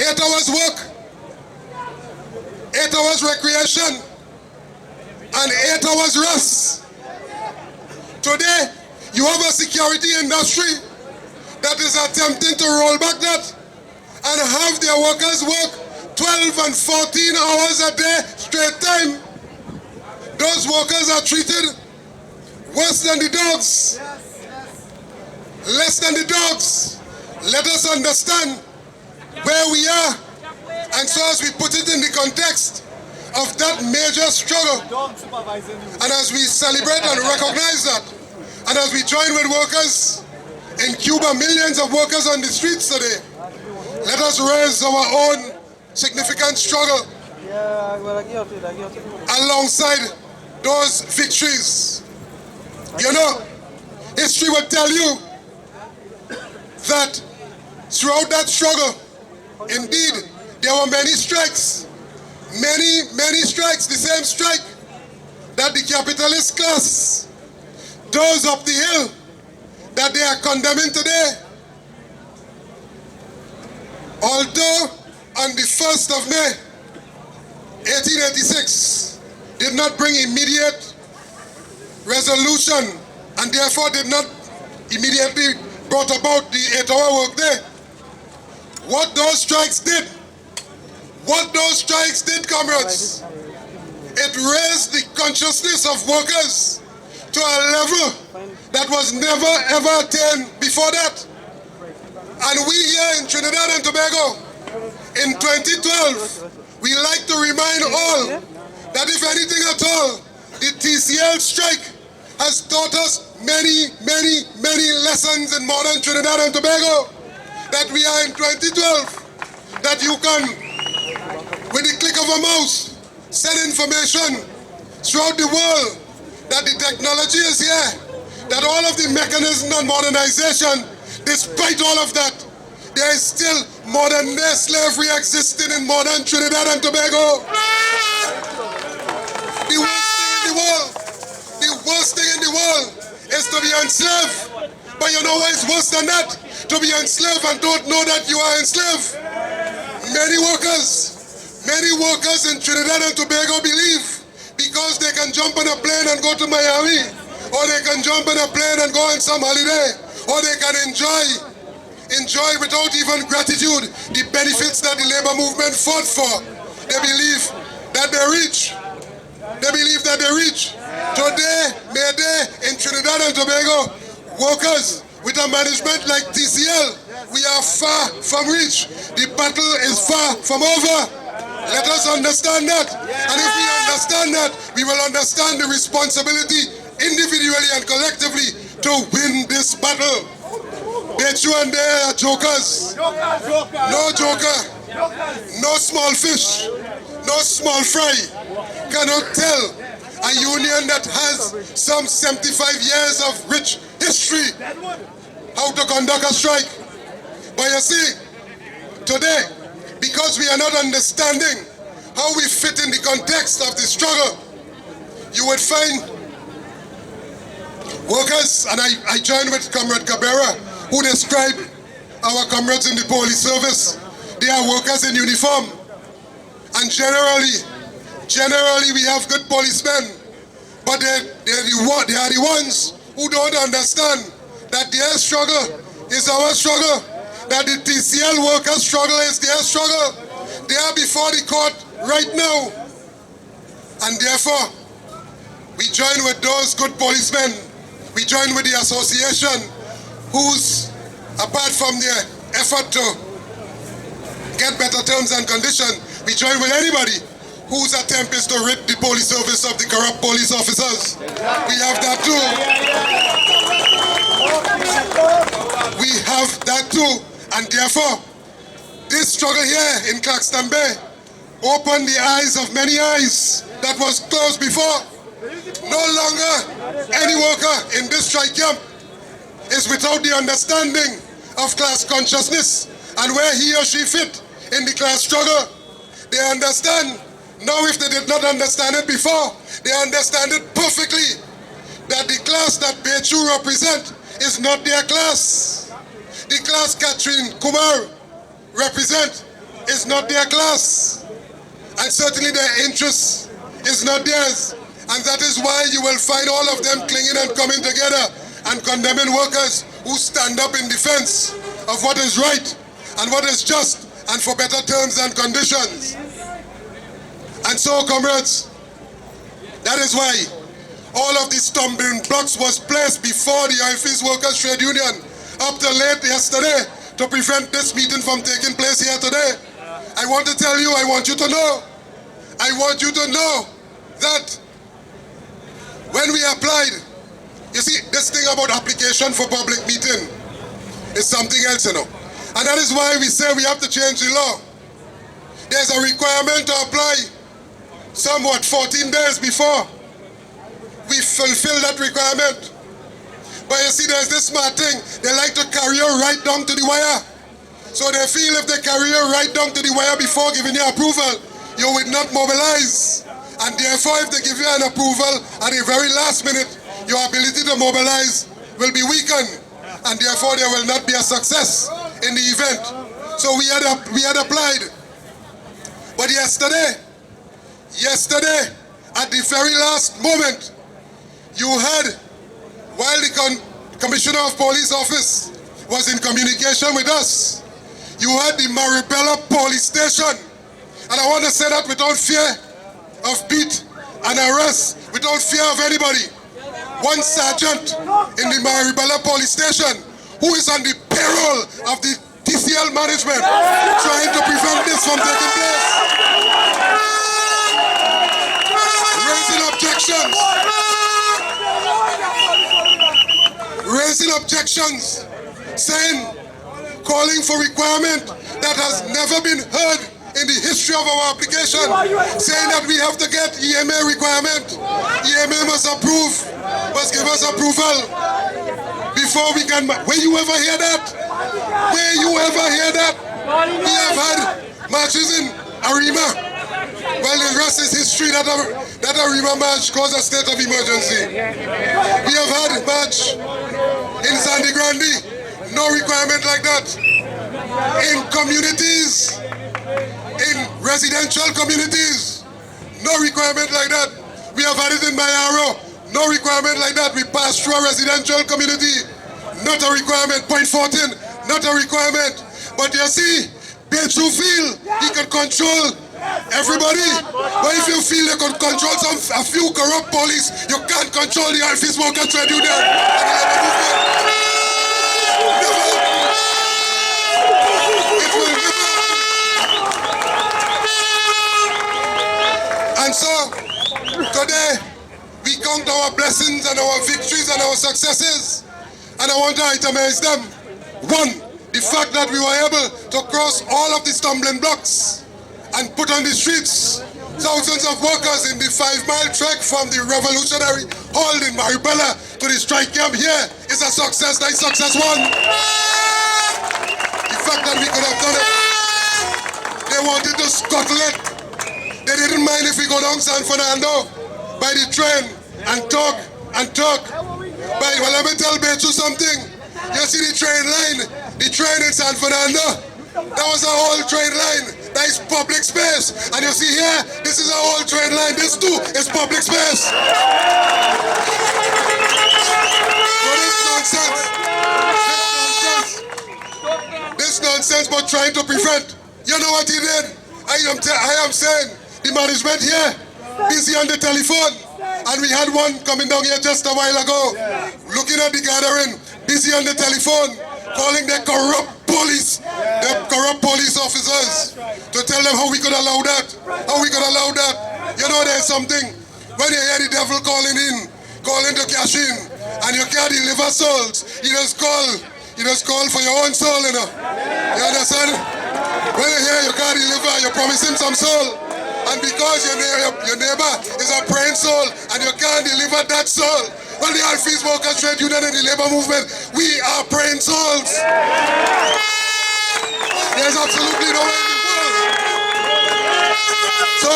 8 hours work, 8 hours recreation, and 8 hours rest. Today, you have a security industry that is attempting to roll back that and have their workers work 12 and 14 hours a day straight time. Those workers are treated worse than the dogs, less than the dogs. Let us understand where we are, and so as we put it in the context of that major struggle, and as we celebrate and recognize that, and as we join with workers in Cuba, millions of workers on the streets today, let us raise our own significant struggle alongside those victories. You know, history will tell you that throughout that struggle, indeed, there were many strikes, many strikes, the same strike that the capitalist class, those up the hill, that they are condemning today. Although on the 1st of May, 1886, did not bring immediate resolution and therefore did not immediately brought about the 8-hour workday. What those strikes did, comrades, it raised the consciousness of workers to a level that was never ever attained before that. And we here in Trinidad and Tobago, in 2012, we like to remind all that if anything at all, the TCL strike has taught us many lessons in modern Trinidad and Tobago. That we are in 2012, that you can, with the click of a mouse, send information throughout the world, that the technology is here, that all of the mechanism and modernization, despite all of that, there is still modern day slavery existing in modern Trinidad and Tobago. The worst thing in the world is to be enslaved. But you know what is worse than that? To be enslaved and don't know that you are enslaved. Many workers in Trinidad and Tobago believe because they can jump on a plane and go to Miami, or they can jump on a plane and go on some holiday, or they can enjoy without even gratitude the benefits that the labor movement fought for. They believe that they reach. Today, May Day in Trinidad and Tobago, workers with a management like TCL, we are far from reach. The battle is far from over. Let us understand that. And if we understand that, we will understand the responsibility individually and collectively to win this battle. OWTU and they are jokers. No joker. No small fish. No small fry. Cannot tell a union that has some 75 years of rich history how to conduct a strike. But you see, today, because we are not understanding how we fit in the context of the struggle, you would find workers, and I join with Comrade Cabrera, who described our comrades in the police service. They are workers in uniform. And generally we have good policemen, but they are the ones who don't understand that their struggle is our struggle, that the TCL workers' struggle is their struggle. They are before the court right now. And therefore, we join with those good policemen. We join with the association whose, apart from their effort to get better terms and conditions, we join with anybody whose attempt is to rid the police service of the corrupt police officers. We have that too. We have that too. And therefore, this struggle here in Claxton Bay opened the eyes of many eyes that was closed before. No longer any worker in this strike camp is without the understanding of class consciousness and where he or she fit in the class struggle. They understand. Now if they did not understand it before, they understand it perfectly, that the class that OWTU represent is not their class. The class Catherine Kumar represent is not their class, and certainly their interest is not theirs. And that is why you will find all of them clinging and coming together and condemning workers who stand up in defense of what is right and what is just and for better terms and conditions. And so, comrades, that is why all of these stumbling blocks was placed before the Office Workers Trade Union up till late yesterday to prevent this meeting from taking place here today. I want to tell you, I want you to know that when we applied, you see, this thing about application for public meeting is something else, you know. And that is why we say we have to change the law. There's a requirement to apply somewhat 14 days before we fulfill that requirement. But you see, there's this smart thing. They like to carry you right down to the wire. So they feel if they carry you right down to the wire before giving you approval, you would not mobilize. And therefore, if they give you an approval at the very last minute, your ability to mobilize will be weakened. And therefore, there will not be a success in the event. So we had applied. But yesterday, at the very last moment, you had, while the Commissioner of Police Office was in communication with us, you had the Maribela Police Station. And I want to say that without fear of beat and arrest, without fear of anybody. One sergeant in the Maribela Police Station who is on the payroll of the TCL management trying to prevent this from taking place. Raising objections, saying, calling for requirement that has never been heard in the history of our application, saying that we have to get EMA requirement. EMA must approve, must give us approval before we can. Where you ever hear that? Where you ever hear that? We have had marches in Arima. Well, the rest is history. That Arima march caused a state of emergency. We have had a march in Sandy Grande. No requirement like that. In communities, in residential communities, no requirement like that. We have had it in Bayaro, no requirement like that. We passed through a residential community, not a requirement. Point 14, not a requirement. But you see, Bechu feel he can control everybody. But if you feel you can control a few corrupt police, you can't control the Office Workers Trade Union and the labor movement. Never. It will never. And so, today, we count our blessings and our victories and our successes. And I want to itemize them. One, the fact that we were able to cross all of the stumbling blocks and put on the streets thousands of workers in the 5-mile trek from the revolutionary hold in Maribela to the strike camp here is a success. That's success one. The fact that we could have done it. They wanted to scuttle it. They didn't mind if we go down San Fernando by the train and talk. But well, let me tell Bechu something. You see the train in San Fernando, that was a whole train line. That is public space. And you see here, this is a whole train line. This too is public space. So this nonsense, but trying to prevent. You know what he did? I am saying, the management here, busy on the telephone. And we had one coming down here just a while ago, looking at the gathering, busy on the telephone, calling the corrupt police officers to tell them how we could allow that, You know, there's something, when you hear the devil calling to cash in, and you can't deliver souls, you just call for your own soul, you know. You understand? When you hear you can't deliver, you promise him some soul. And because your neighbor is a praying soul and you can't deliver that soul, well, the Office Workers Trade Union and the labor movement, we are praying souls. There's absolutely no way in the world. So,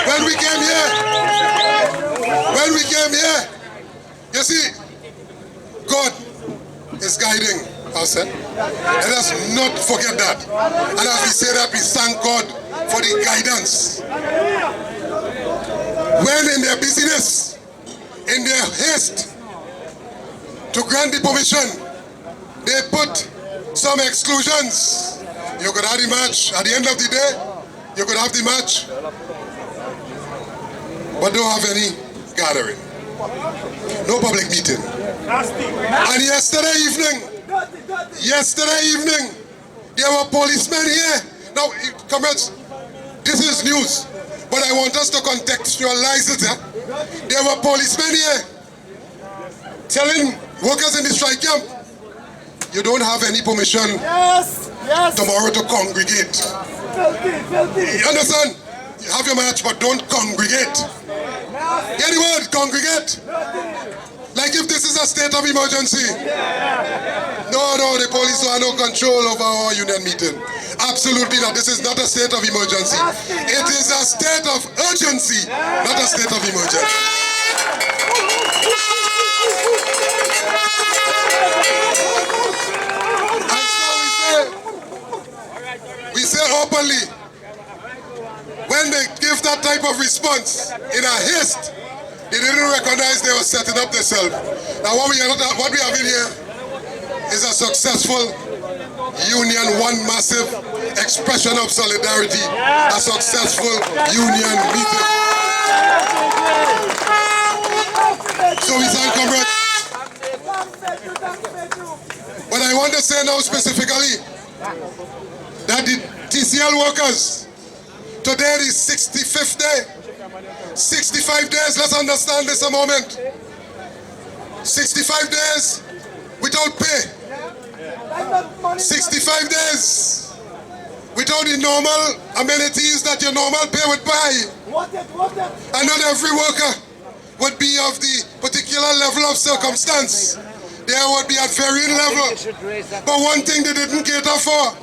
when we came here, you see, God is guiding has said. Let us not forget that. And as we say that, we thank God for the guidance. When in their busyness, in their haste to grant the permission, they put some exclusions. You could have the match. At the end of the day, you could have the match, but don't have any gathering. No public meeting. And yesterday evening, there were policemen here. Now, comrades, this is news, but I want us to contextualize it. There were policemen here telling workers in the strike camp, you don't have any permission tomorrow to congregate. You understand? You have your match, but don't congregate. Hear the word, congregate. Like if this is a state of emergency. No, the police don't have no control over our union meeting. Absolutely not. This is not a state of emergency. It is a state of urgency, not a state of emergency. And so we say openly, when they give that type of response in a haste, they didn't recognize they were setting up themselves. Now what we have in here is a successful union, one massive expression of solidarity, a successful union meeting. So we thank comrades. But I want to say now specifically that the TCL workers, today is 65th day. 65 days, let's understand this a moment. 65 days without pay. 65 days without the normal amenities that your normal pay would buy. And not every worker would be of the particular level of circumstance. There would be at varying level. But one thing they didn't cater for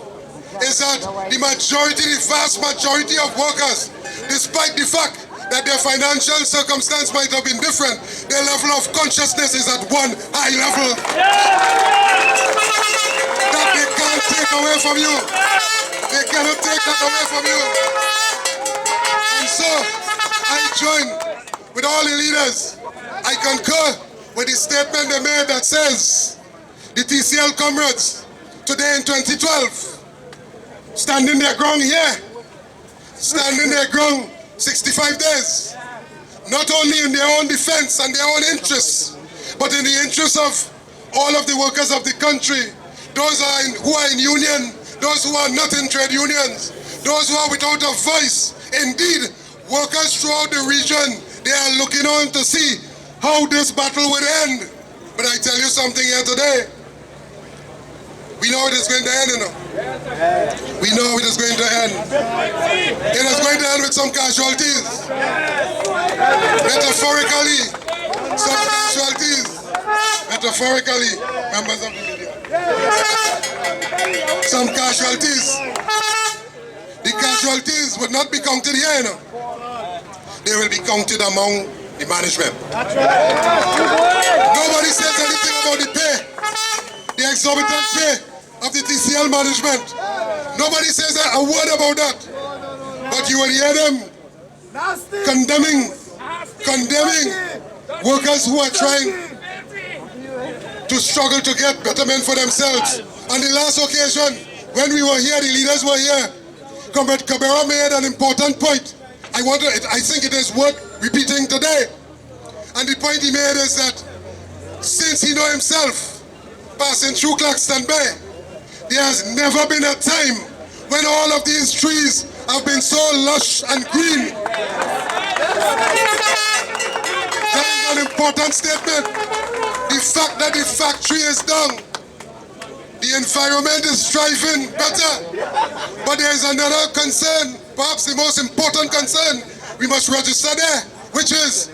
is that the vast majority of workers, despite the fact that their financial circumstance might have been different, their level of consciousness is at one high level that they can't take away from you. They cannot take that away from you. And so, I join with all the leaders. I concur with the statement they made that says, the TCL comrades, today in 2012, standing their ground here, standing their ground 65 days, not only in their own defense and their own interests, but in the interests of all of the workers of the country, those who are in union, those who are not in trade unions, those who are without a voice. Indeed, workers throughout the region, they are looking on to see how this battle would end. But I tell you something here today, we know it is going to end, you know. We know it is going to end. It is going to end with some casualties. Metaphorically, some casualties. Metaphorically, members of the media. Some casualties. The casualties would not be counted here, you know. They will be counted among the management. Nobody says anything about the pay. The exorbitant pay of the TCL management. Nobody says a word about that. But you will hear them condemning workers who are trying to struggle to get betterment for themselves. On the last occasion, when we were here, the leaders were here, Comrade Cabrera made an important point. I think it is worth repeating today. And the point he made is that since he know himself, passing through Claxton Bay, there has never been a time when all of these trees have been so lush and green. That is an important statement. The fact that the factory is done, the environment is thriving better. But there is another concern, perhaps the most important concern we must register there, which is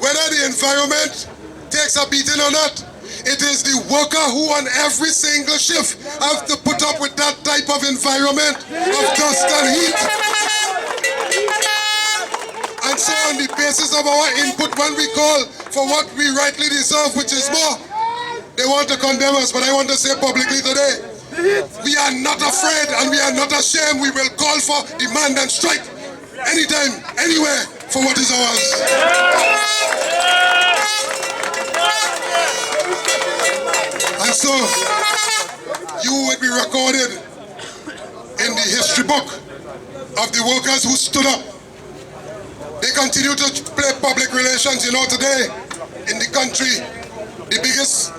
whether the environment takes a beating or not. It is the worker who on every single shift have to put up with that type of environment of dust and heat. And so on the basis of our input, when we call for what we rightly deserve, which is more, They want to condemn us, but I want to say publicly today, we are not afraid and we are not ashamed. We will call for, demand and strike anytime, anywhere for what is ours. And so, you will be recorded in the history book of the workers who stood up. They continue to play public relations. You know, today in the country, the biggest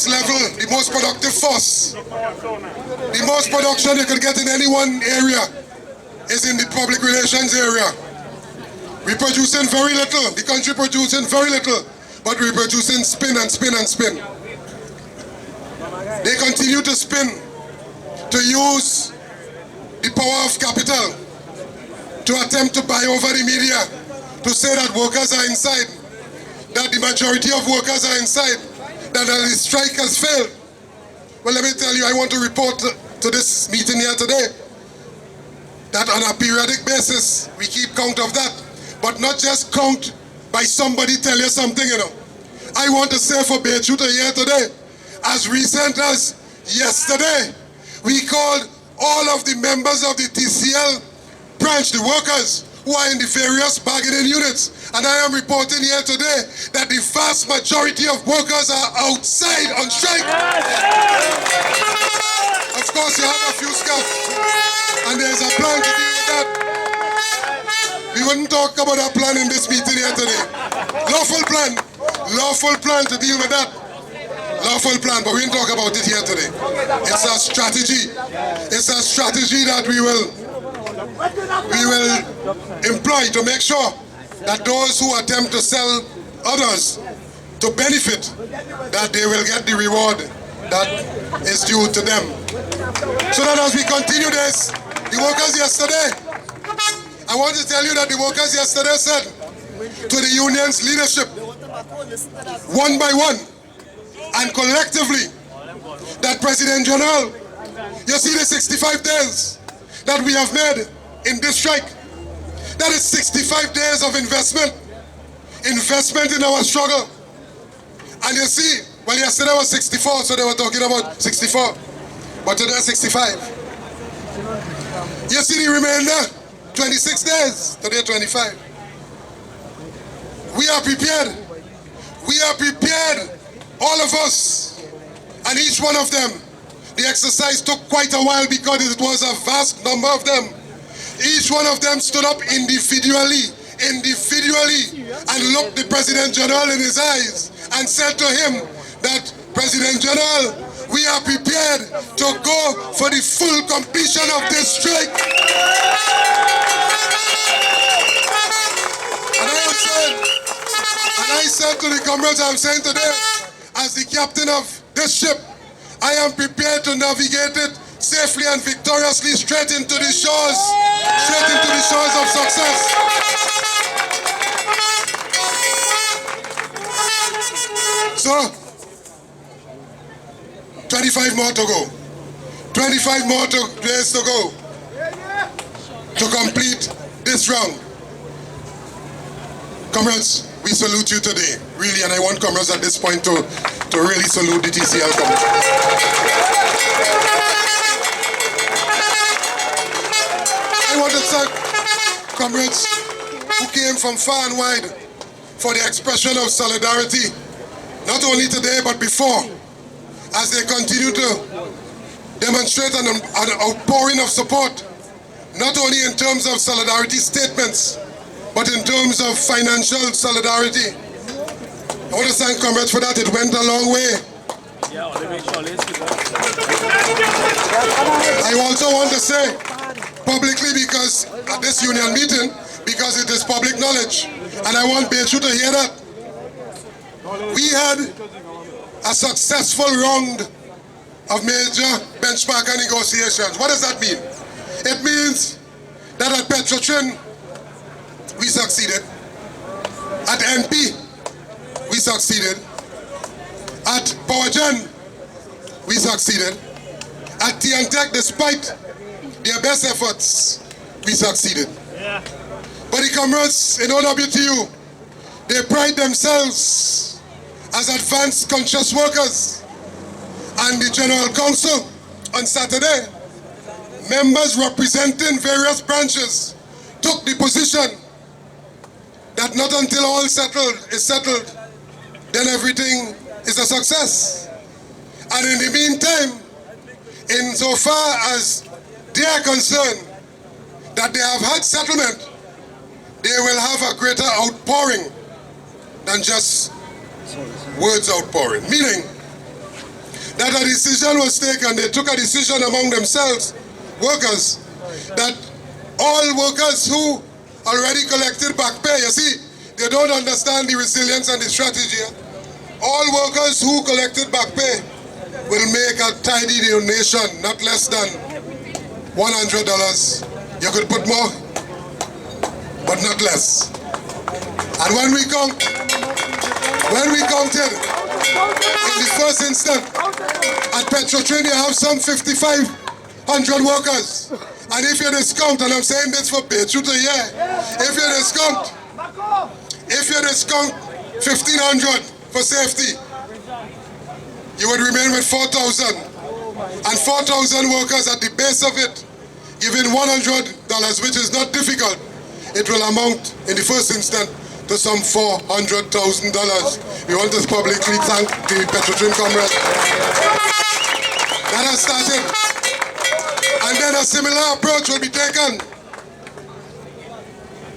level, the most productive force, the most production you could get in any one area is in the public relations area. We're producing very little, the country producing very little, but we're producing spin and spin and spin. They continue to spin, to use the power of capital to attempt to buy over the media, to say that workers are inside, that the majority of workers are inside, that the strike has failed. Well, let me tell you, I want to report to this meeting here today that on a periodic basis, we keep count of that, but not just count by somebody tell you something, you know. I want to say for OWTU here today, as recent as yesterday, we called all of the members of the TCL branch, the workers who are in the various bargaining units. And I am reporting here today that the vast majority of workers are outside on strike. Of course, you have a few scuffs, and there's a plan to deal with that. We wouldn't talk about a plan in this meeting here today. Lawful plan to deal with that. Lawful plan, but we didn't talk about it here today. It's a strategy. It's a strategy that we will employ to make sure that those who attempt to sell others to benefit, that they will get the reward that is due to them. So that as we continue this, the workers yesterday, I want to tell you that the workers yesterday said to the union's leadership, one by one, and collectively, that President General, you see the 65 days that we have made in this strike, that is 65 days of investment in our struggle. And you see, well, yesterday was 64, so they were talking about 64, but today 65. You see the remainder, 26 days, today 25. We are prepared. We are prepared. All of us, and each one of them. The exercise took quite a while because it was a vast number of them. Each one of them stood up individually, and looked the President General in his eyes and said to him that, President General, we are prepared to go for the full completion of this strike. And I said to the comrades, I'm saying today, as the captain of this ship, I am prepared to navigate it safely and victoriously straight into the shores of success. So, 25 more to go. 25 more days to go to complete this round. Comrades, we salute you today, really, and I want comrades at this point to really salute the TCL comrades. I want to thank comrades who came from far and wide for the expression of solidarity, not only today but before, as they continue to demonstrate an outpouring of support, not only in terms of solidarity statements, but in terms of financial solidarity. I want to thank comrades for that. It went a long way. I also want to say publicly, because at this union meeting, because it is public knowledge, and I want OWTU to hear that, we had a successful round of major benchmarker negotiations. What does that mean? It means that at Petrotrin, we succeeded. At NP, we succeeded. At PowerGen, we succeeded. At TNTech, despite their best efforts, we succeeded. Yeah. But the comrades in OWTU, they pride themselves as advanced conscious workers. And the General Council on Saturday, members representing various branches took the position that not until all is settled, then everything is a success. And in the meantime, insofar as they are concerned that they have had settlement, they will have a greater outpouring than just words outpouring. Meaning that a decision was taken, they took a decision among themselves, workers, that all workers who already collected back pay, you see, they don't understand the resilience and the strategy. All workers who collected back pay will make a tidy donation, not less than $100. You could put more, but not less. And when we counted, in the first instant, at Petrotrain you have some 5,500 workers. And if you discount, and I'm saying this for OWTU to hear, if you discount 1,500 for safety, you would remain with 4,000. And 4,000 workers at the base of it, giving $100, which is not difficult, it will amount in the first instant to some $400,000. We want to publicly thank the Petrotrain comrades that has started. And then a similar approach will be taken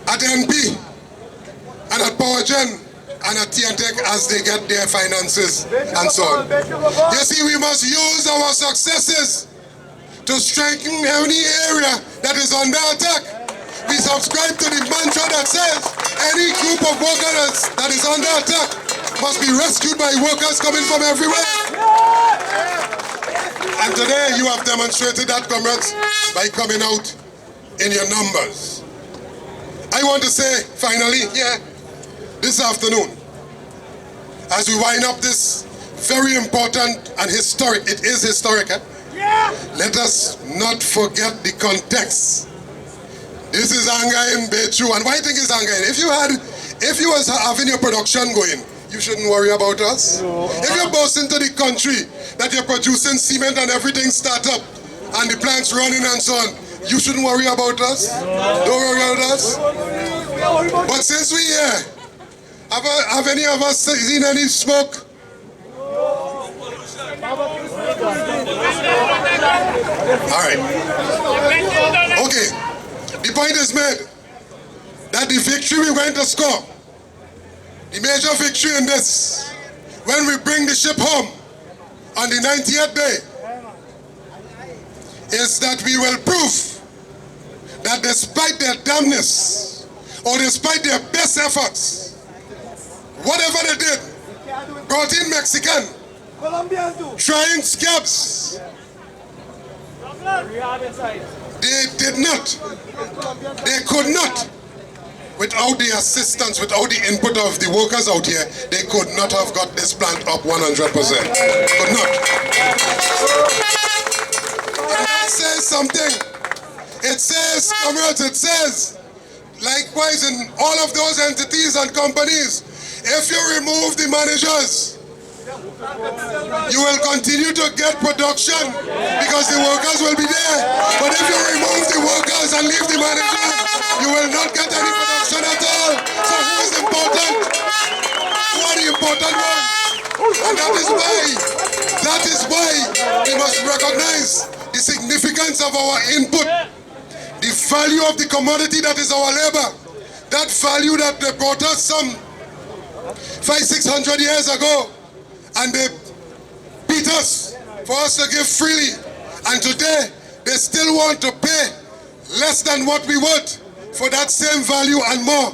at NP and at PowerGen and at TNTech as they get their finances and so on. You see, we must use our successes to strengthen any area that is under attack. We subscribe to the mantra that says any group of workers that is under attack must be rescued by workers coming from everywhere. And today you have demonstrated that, comrades, by coming out in your numbers. I want to say, finally, this afternoon, as we wind up this very important and historic, it is historic, let us not forget the context. This is anger in OWTU, and why I think it's anger in? If you was having your production going, you shouldn't worry about us. If you boast into the country that you're producing cement and everything start up, and the plants running and so on, you shouldn't worry about us. Don't worry about us. But since we're here, have any of us seen any smoke? All right. Okay. The point is made that the victory we're going to score, the major victory in this, when we bring the ship home on the 90th day, is that we will prove that despite their dumbness or despite their best efforts, whatever they did, brought in Mexican, trying scabs, they did not, they could not, without the assistance, without the input of the workers out here, they could not have got this plant up 100%. Could not. And that says something. It says, comrades, it says, likewise in all of those entities and companies, if you remove the managers, you will continue to get production because the workers will be there. But if you remove the workers and leave the managers, you will not get any production at all. So who is important? Who are the important ones? And that is why we must recognize the significance of our input, the value of the commodity that is our labor, that value that they brought us some 500-600 years ago, and they beat us for us to give freely. And today, they still want to pay less than what we would for that same value and more.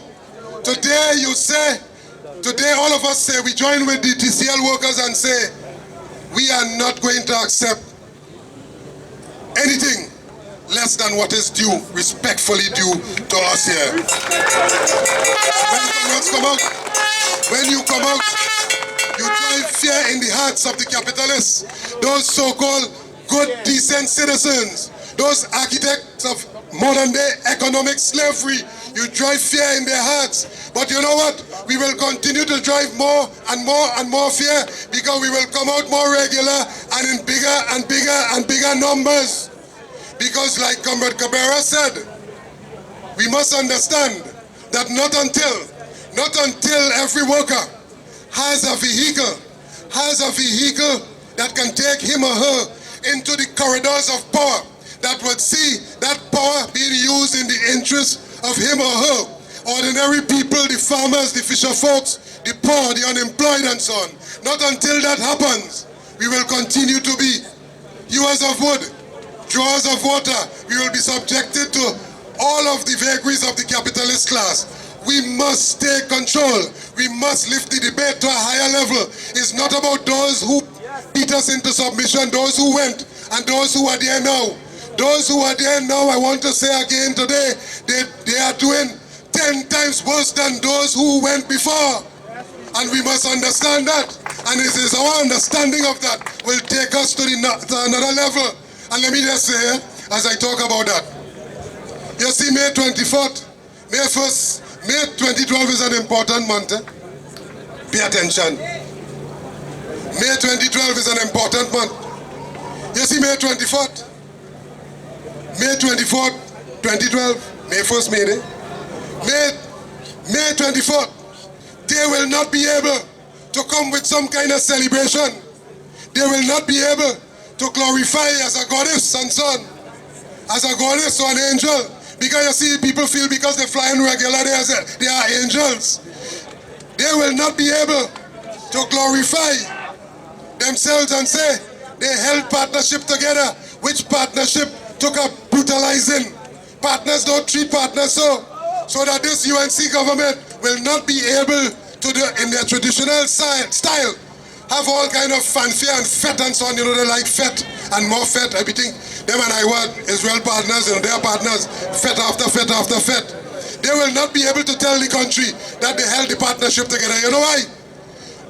Today, you say, today all of us say, we join with the TCL workers and say, we are not going to accept anything less than what is due, respectfully due to us here. When you come out, you drive fear in the hearts of the capitalists, those so-called good, decent citizens, those architects of modern-day economic slavery. You drive fear in their hearts. But you know what? we will continue to drive more and more and more fear, because we will come out more regular and in bigger and bigger and bigger numbers. Because like Comrade Cabrera said, we must understand that not until every worker has a vehicle that can take him or her into the corridors of power, that would see that power being used in the interest of him or her, ordinary people, the farmers, the fisher folks, the poor, the unemployed, and so on. Not until that happens, we will continue to be hewers of wood, drawers of water. We will be subjected to all of the vagaries of the capitalist class. We must take control. We must lift the debate to a higher level. It's not about those who beat us into submission, those who went, and those who are there now. Those who are there now, I want to say again today, they are doing 10 times worse than those who went before. And we must understand that. And it is our understanding of that will take us to another level. And let me just say, as I talk about that, you see, May 24th, May 1st, May 2012 is an important month. Pay attention. May 2012 is an important month. You see, May 24th, May 24th, 2012, May 1st, May Day. May 24th, they will not be able to come with some kind of celebration. They will not be able to glorify as a goddess and so on, as a goddess or an angel. Because you see, people feel because they fly in regular, they are angels. They will not be able to glorify themselves and say they held partnership together, which partnership took a brutalizing. Partners don't treat partners so that this UNC government will not be able to do in their traditional style, have all kind of fanfare and fete and so on. You know, they like fete and more fete. I think them and I were Israel partners, and their partners, fete after fete after fete. They will not be able to tell the country that they held the partnership together. You know why?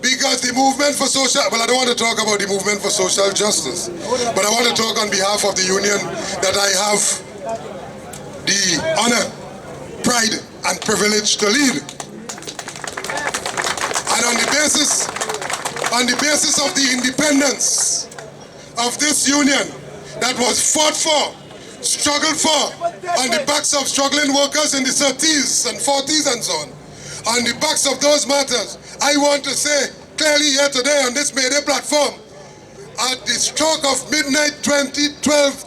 Because the movement for social, well, I don't want to talk about the movement for social justice, but I want to talk on behalf of the union that I have the honor, pride, and privilege to lead. And on the basis of the independence of this union that was fought for, struggled for, on the backs of struggling workers in the 30s and 40s and so on the backs of those matters, I want to say clearly here today on this May Day platform, at the stroke of midnight 2012,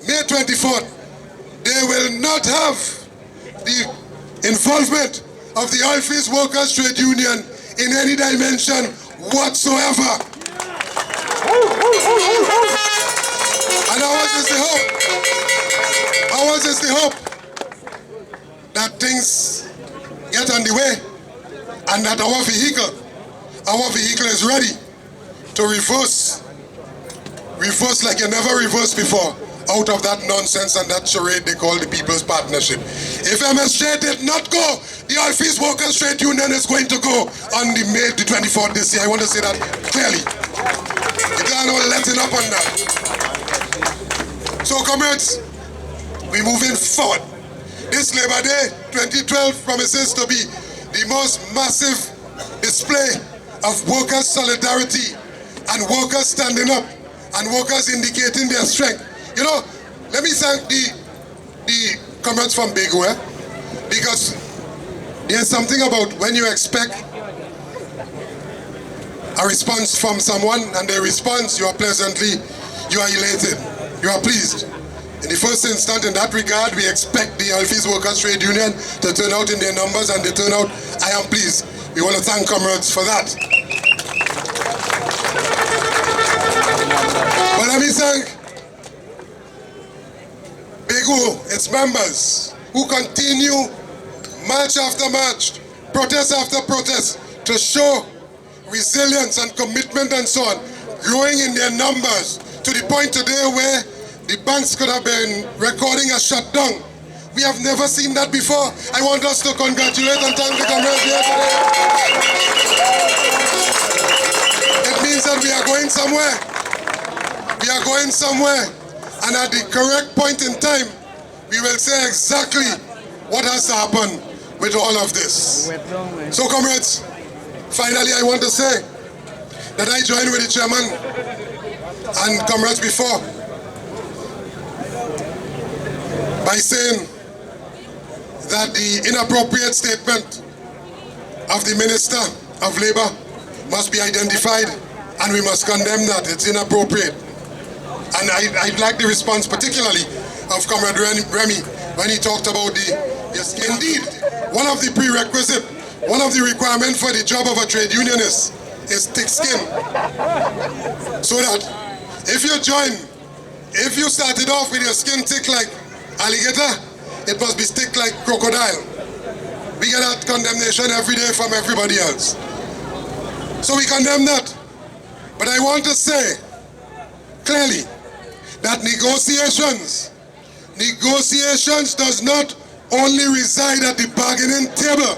May 24th, they will not have the involvement of the Oilfields Workers Trade Union in any dimension whatsoever. And ours is the hope that things get on the way, and that our vehicle is ready to reverse like you never reversed before, out of that nonsense and that charade they call the People's Partnership. If MSJ did not go, the Oilfields Workers Trade Union is going to go on the May the 24th this year. I want to say that clearly. You can't no letting up on that. So comrades, we're moving forward. This Labor Day 2012 promises to be the most massive display of workers' solidarity and workers standing up and workers indicating their strength. You know, let me thank the comrades from Begu, because there's something about when you expect a response from someone and they respond, you are elated, you are pleased. In the first instance, in that regard, we expect the Oilfields Workers Trade Union to turn out in their numbers, and they turn out. I am pleased. We want to thank comrades for that. But let me thank Begu, its members, who continue march after march, protest after protest, to show resilience and commitment and so on, growing in their numbers to the point today where the banks could have been recording a shutdown. We have never seen that before. I want us to congratulate and thank the comrades here today. It means that we are going somewhere. We are going somewhere. And at the correct point in time, we will say exactly what has to happen with all of this. So comrades, finally I want to say that I join with the chairman and comrades before by saying that the inappropriate statement of the Minister of Labour must be identified, and we must condemn that. It's inappropriate. And I like the response particularly of Comrade Remy when he talked about the skin. Indeed, one of the prerequisites, one of the requirements for the job of a trade unionist is thick skin. So that if you started off with your skin thick like alligator, it must be thick like crocodile. We get that condemnation every day from everybody else. So we condemn that. But I want to say clearly that negotiations does not only reside at the bargaining table.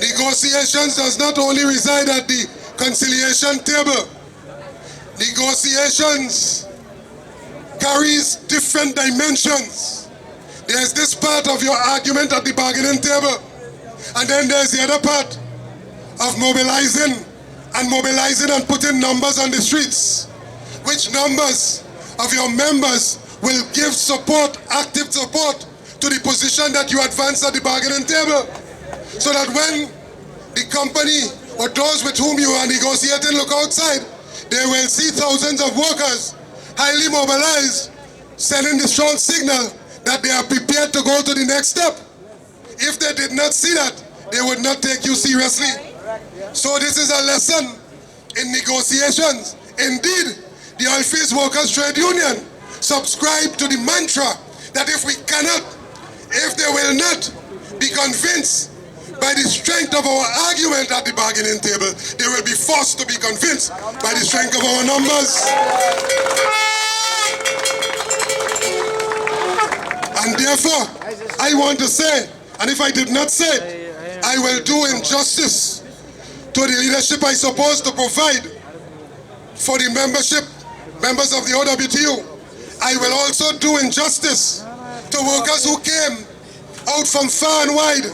Negotiations does not only reside at the conciliation table. Negotiations carries different dimensions. There's this part of your argument at the bargaining table, and then there's the other part of mobilizing and putting numbers on the streets. Which numbers of your members will give support, active support, to the position that you advance at the bargaining table, so that when the company or those with whom you are negotiating look outside, they will see thousands of workers highly mobilized, sending the strong signal that they are prepared to go to the next step. If they did not see that, they would not take you seriously. So this is a lesson in negotiations. Indeed, the Oilfields Workers Trade Union subscribe to the mantra that if they will not be convinced by the strength of our argument at the bargaining table, they will be forced to be convinced by the strength of our numbers. And therefore, I want to say, and if I did not say it, I will do injustice to the leadership I suppose to provide for the members of the OWTU. I will also do injustice to workers who came out from far and wide,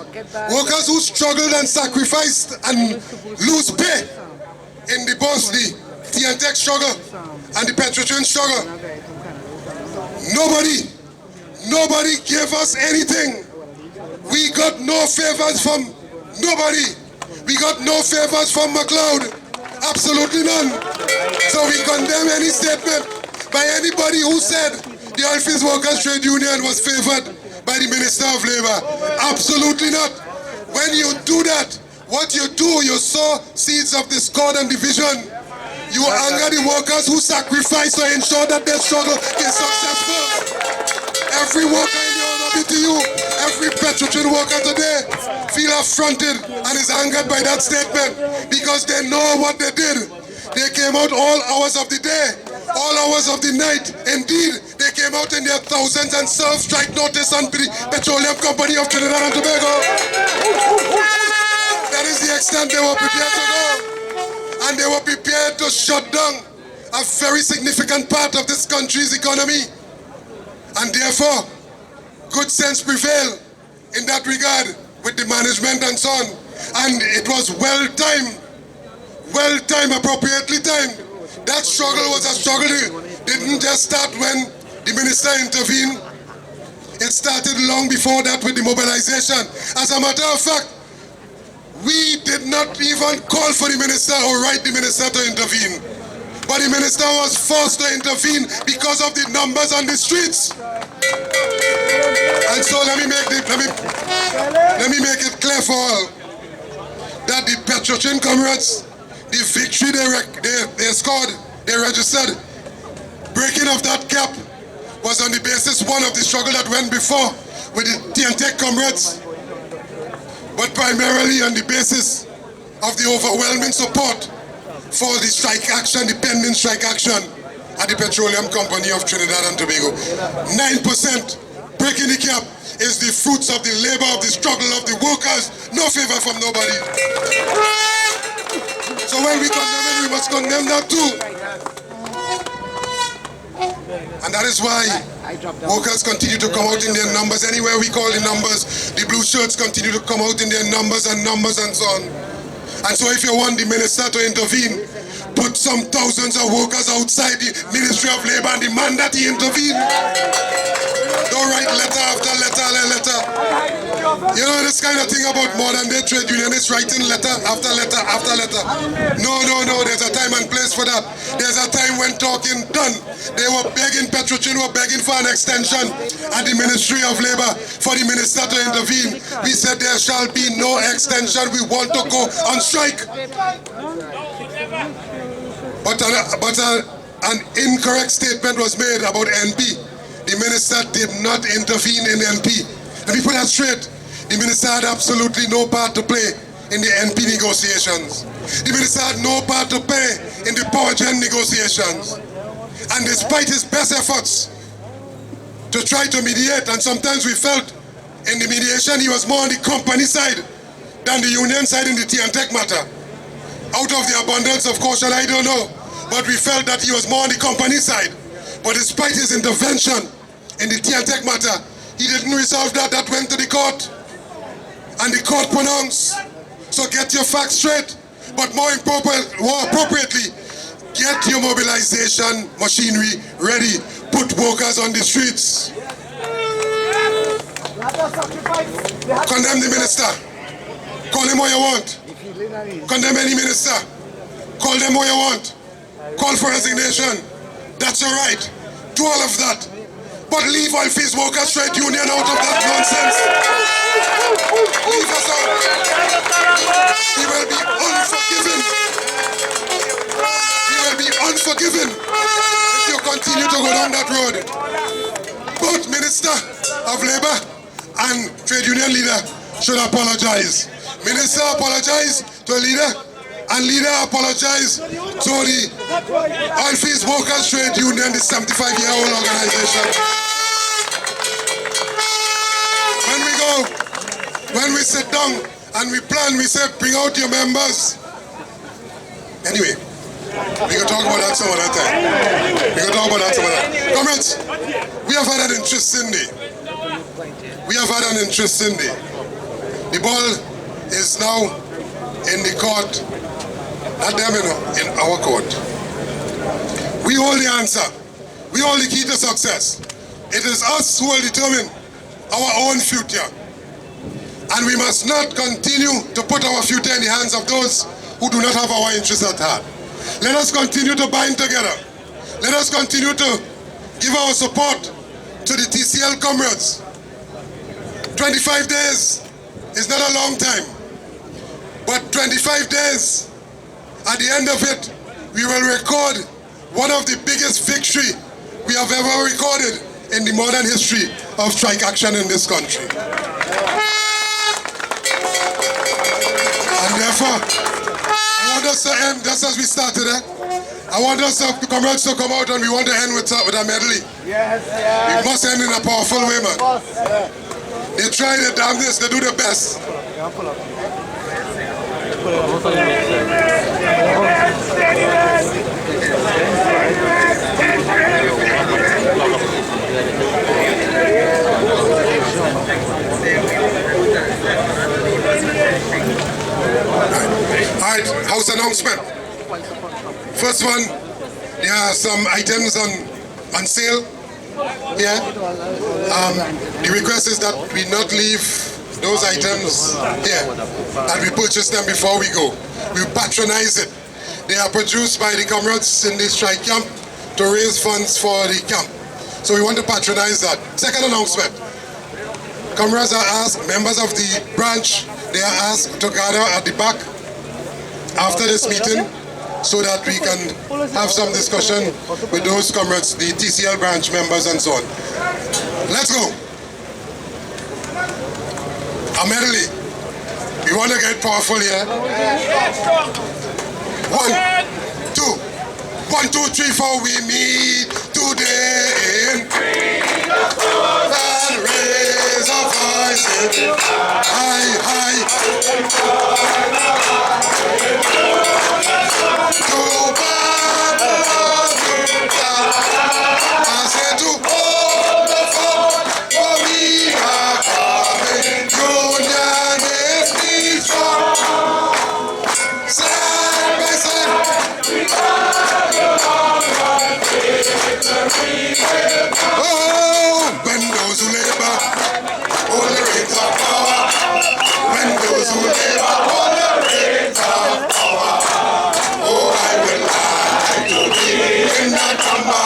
workers who struggled and sacrificed and lose pay in the TNTech struggle and the Petrotrin struggle. Nobody gave us anything. We got no favors from nobody. We got no favors from McLeod. Absolutely none. So we condemn any statement by anybody who said the Oilfields Workers Trade Union was favored by the Minister of Labour. Absolutely not. When you do that, what you do, you sow seeds of discord and division. You anger the workers who sacrifice to ensure that their struggle is successful. Every worker in the OWTU, every Petrotrin worker today feel affronted and is angered by that statement because they know what they did. They came out all hours of the day, all hours of the night. Indeed, they came out in their thousands and served strike notice on the Petroleum Company of Trinidad and Tobago. That is the extent they were prepared to go. And they were prepared to shut down a very significant part of this country's economy. And therefore, good sense prevailed in that regard with the management and so on. And it was well-timed, appropriately timed. That struggle was a struggle. It didn't just start when the minister intervened. It started long before that with the mobilization. As a matter of fact, we did not even call for the minister or write the minister to intervene. But the minister was forced to intervene because of the numbers on the streets. And so let me make it clear for all that the Petrotrin comrades, the victory they scored, they registered, breaking of that cap was on the basis, one, of the struggle that went before with the TNTech comrades, but primarily on the basis of the overwhelming support for the strike action, the pending strike action at the Petroleum Company of Trinidad and Tobago. 9% breaking the cap is the fruits of the labor, of the struggle of the workers. No favor from nobody. So when we condemn it, we must condemn that too. And that is why Workers continue to come out in their numbers. Anywhere we call the numbers, the blue shirts continue to come out in their numbers and so on. And so if you want the minister to intervene, put some thousands of workers outside the Ministry of Labor and demand that he intervene. Don't write letter after letter after letter. You know this kind of thing about modern day trade unionists writing letter after letter after letter. No, there's a time and place for that. There's a time when talking done. They were begging, Petrochin were begging for an extension at the Ministry of Labor for the minister to intervene. We said there shall be no extension. We want to go on strike. But an incorrect statement was made about NP. The minister did not intervene in NP. Let me put that straight. The minister had absolutely no part to play in the NP negotiations. The minister had no part to play in the power gen negotiations. And despite his best efforts to try to mediate, and sometimes we felt in the mediation he was more on the company side than the union side in the tea and tech matter. Out of the abundance of caution, I don't know, but we felt that he was more on the company side. But despite his intervention in the tea and tech matter, he didn't resolve that. That went to the court. And the court pronounced. So get your facts straight. But more appropriately, get your mobilization machinery ready. Put workers on the streets. Condemn the minister. Call him what you want. Condemn any minister. Call them what you want. Call for resignation. That's all right. Do all of that. But leave oil fields workers trade union out of that nonsense. Leave us out. We will be unforgiven. We will be unforgiven if you continue to go down that road. Both Minister of Labor and trade union leader should apologize. Minister apologize to a leader, and leader apologize to the Oil Fields Workers Trade Union, the 75-year-old organization. When we sit down and we plan, we say, bring out your members. Anyway, we can talk about that some other time. We can talk about that some other time. Comrades, we have had an interesting day. The ball is now in the court. Not them, in our court. We hold the answer. We hold the key to success. It is us who will determine our own future. And we must not continue to put our future in the hands of those who do not have our interests at heart. Let us continue to bind together. Let us continue to give our support to the TCL comrades. 25 days is not a long time. But 25 days, at the end of it, we will record one of the biggest victory we have ever recorded in the modern history of strike action in this country. And therefore, I want us to end just as we started. I want us to comrades to come out, and we want to end with a medley. Yes. We must end in a powerful way, man. They try their damnedest, they do their best. All right, house announcement. First one, there are some items on sale here. The request is that we not leave those items here, that we purchase them before we go. We patronize it. They are produced by the comrades in the strike camp to raise funds for the camp. So we want to patronize that. Second announcement. Comrades are asked, members of the branch, they are asked to gather at the back after this meeting so that we can have some discussion with those comrades, the TCL branch members and so on. Let's go. A medley. We want to get powerful here. 1, 2. 1, 2, 3, 4. We meet today in and raise our voices high, high. To battle, I say to hold reins of power. When those who labor hold the reins of power. Oh, I would like to be in that number.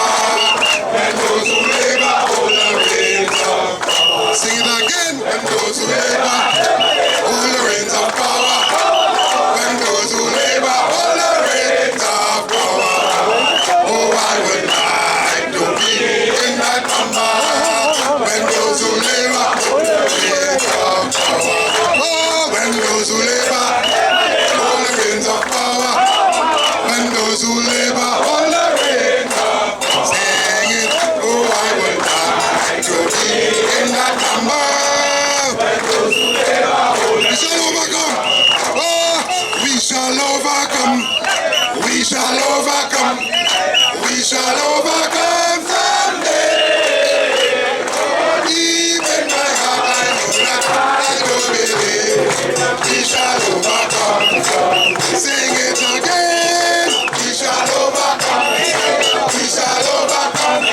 When those who labor hold the reins of power. Sing it again. When those who labor hold the reins of power. When those who labor hold the reins of power. Oh, I would like to be in that number. When those who labor hold the reins of power. Oh, when those who labor hold the reins of power. When those who labor hold the reins of power. Sing it. Oh, I would like to be in that number. When those who labor hold the reins of power. We shall overcome. Oh, we shall overcome. We shall overcome. We shall overcome someday. Even my heart, I know that I don't believe. We shall overcome. Sing it again. We shall overcome. We shall overcome.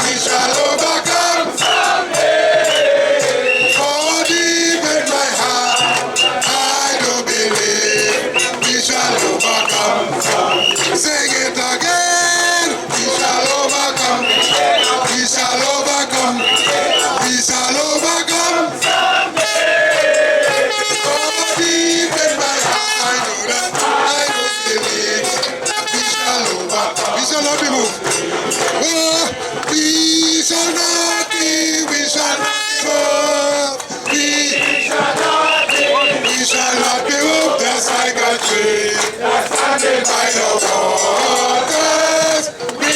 We shall overcome someday. For deep in my heart, I don't believe. We shall overcome. Sing it again. We shall overcome. We shall overcome. We shall overcome. Oh, deep in my heart, I know that I don't believe. We shall overcome. We shall not be moved. Oh, we shall not be. We shall not be moved. We shall not be moved. Just like a tree standing by the waters. We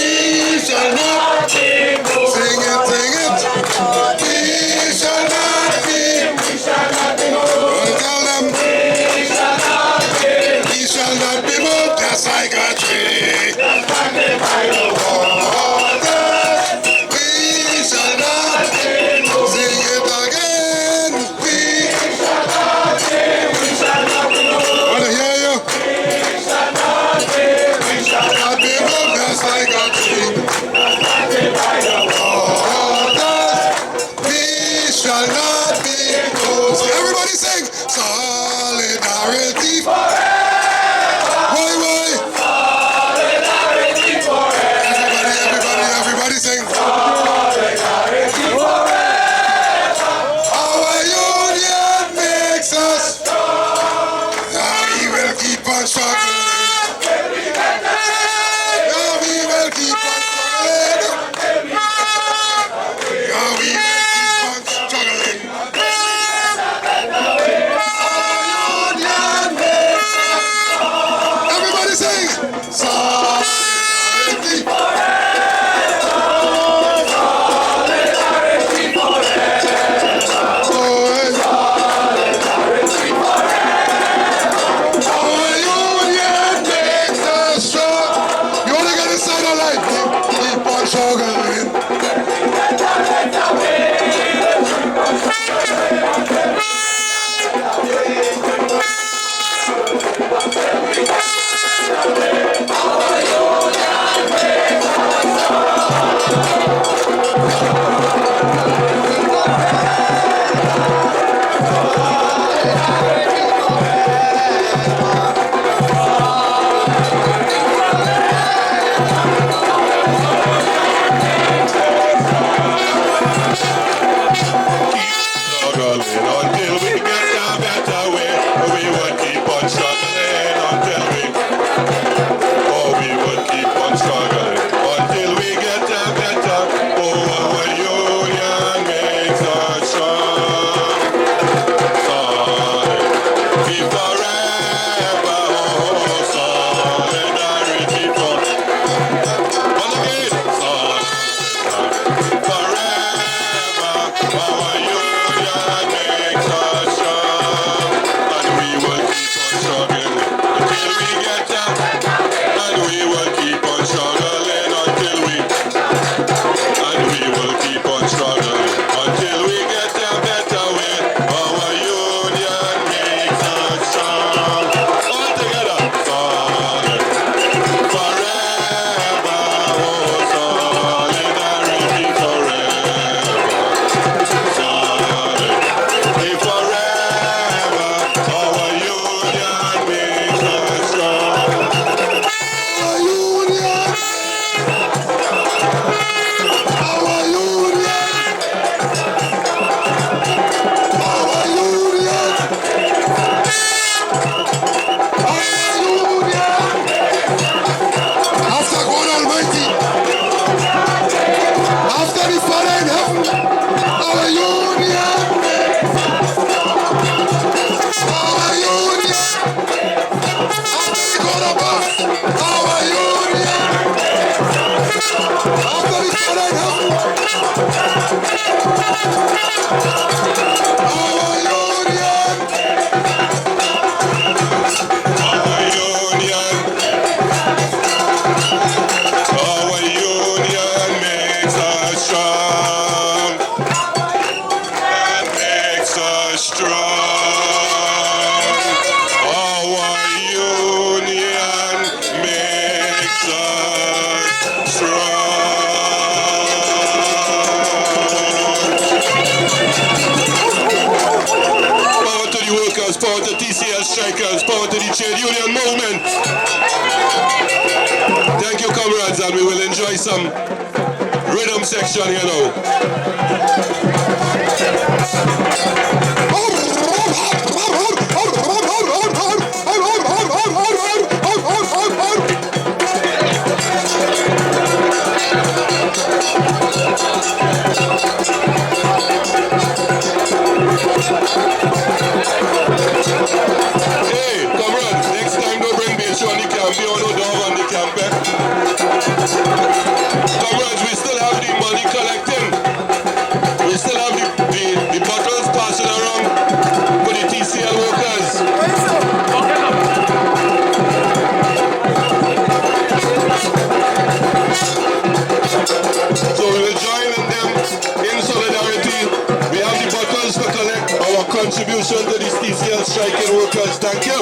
shall not be moved. Sing it, sing it. We shall not be. We shall not be moved. Tell them. We shall not be. We shall not be moved. Just like a tree standing by the waters. We shall not be moved. Sing it again. We shall not be. We shall not be moved. Want to hear you? We shall not be. We shall not be moved. Just like a tree standing by the waters. We shall not be moved. So everybody sing. Solidarity forever. Why, why? Solidarity forever. Everybody sing. Solidarity forever. Our union makes us strong. Now we will keep on struggling. Now we will keep on struggling. Now we will keep on struggling. Our union makes us strong. Everybody sing. Solidarity forever. Solidarity forever. Solidarity forever. Our union makes us strong. You only got to sign a life. Keep on struggling. Until we get a better way, we would keep on struggling until we. Oh, we would keep on struggling until we get a better. Oh, our union makes us strong. Solidarity forever. Oh, solidarity forever. Once again, solidarity forever. Our union makes us strong. strong. Our union makes us strong. Power to the workers, power to TCL strikers, power to the trade union movement. Thank you, comrades, and we will enjoy some rhythm section here now. Hey, comrades, next time don't bring beach on the camp, you no dog on the camp, eh? Comrades, we still have the money collecting. We still have the bottles passing around for the TCL workers. So we will join them in solidarity. We have the bottles to collect our contribution to the TCL striking workers. Thank you.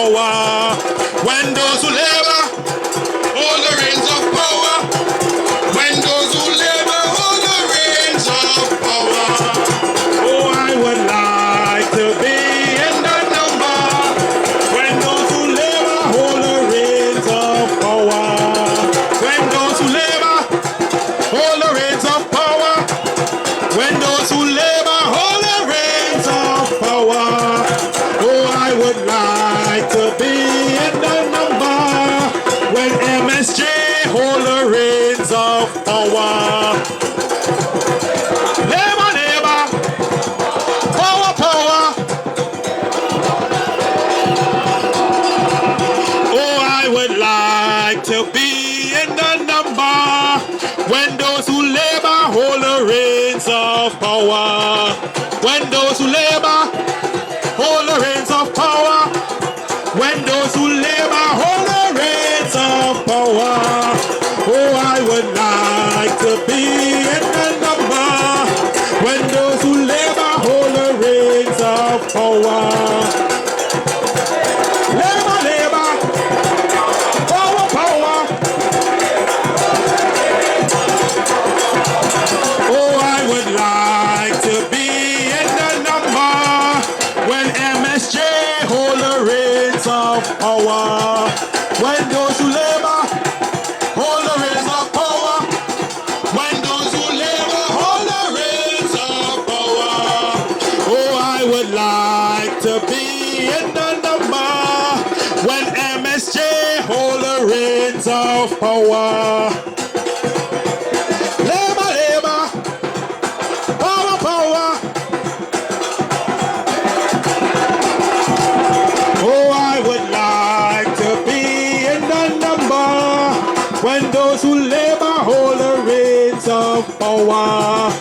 power. When those who labor hold the reins of power. When those who labor hold the reins of power. Oh, I would like to be in the number. When those who labor hold the reins of power. When those who labor hold the reins of power. When those who labor hold the reins of power. Oh, I would like to be in the number. When MSJ hold the reins of power. Labor, labor, power, power. Oh, I would like to be in the number. When those who labor hold the reins of power. When those who labor hold the reins of power. When those who labor hold the reins of power. Oh, I would like to be in the number. When those who labor hold the reins of power. Labor, labor, power, power. Oh, I would like to be in the number. When MSJ hold the reins of power. When those who labor hold the reins of power. When those who labor hold the reins of power. Oh, I would like to be in the number. When MSJ hold the reins of power. Labor, labor, power, power. Oh, I would like to be in the number. When those who labor hold the reins of power.